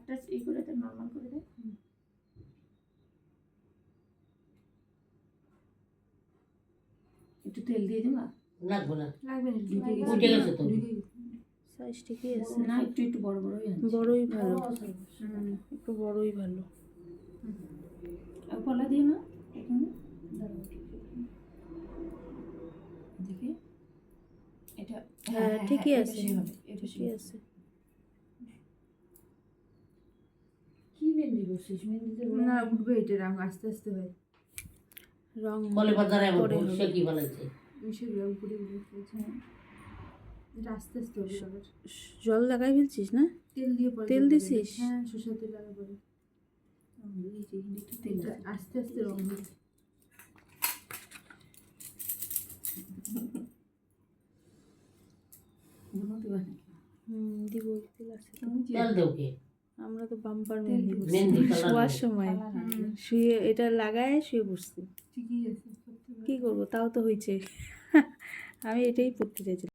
হাতটা এই করে দে, নর্মাল করে দে। একটু তেল দিয়ে দেবা? লাগবে না, লাগবে না, উঠে গেছে তো। সাইজ ঠিকই আছে। না একটু একটু বড় বড়ই আছে। বড়ই ভালো, একটু বড়ই ভালো। আর গলা দিয়ে না এখানে দেখি এটা। হ্যাঁ ঠিকই এটা আছে, সেভাবে, এটা ঠিকই সেভাবে। আছে। কি মেহেন্দি করছিস? মেহেন্দিতে না উঠবে, এটা রং আস্তে আস্তে হয়। রং কলে পাতারে এমন পরে সে হবে। কি বানাইছে? মিশে রং উপরে উঠেছে, এটা আস্তে আস্তে হবে কালার। জল লাগাই ফেলছিস না? তেল দিয়ে পরে তেল জল দেবে। দিছিস? হ্যাঁ সরষের তেল লাগা পরে একটু তেল এটা আস্তে আস্তে রং হবে। ঘুমোতে পারে নাকি? দিব, তেল আছে তো। তুমি যে তেল দেও কে? আমরা তো বাম্পার তেল মেহেন্দি দিব। করছি মেহেন্দি কালার শোয়ার হবে। সময়, কালার আসবে। শুয়ে এটা লাগায় শুয়ে পড়ছি। ঠিকই আছে, সত্যি কি করবো, তাও তো হয়েছে। আমি এটাই পড়তে চাইছিলাম।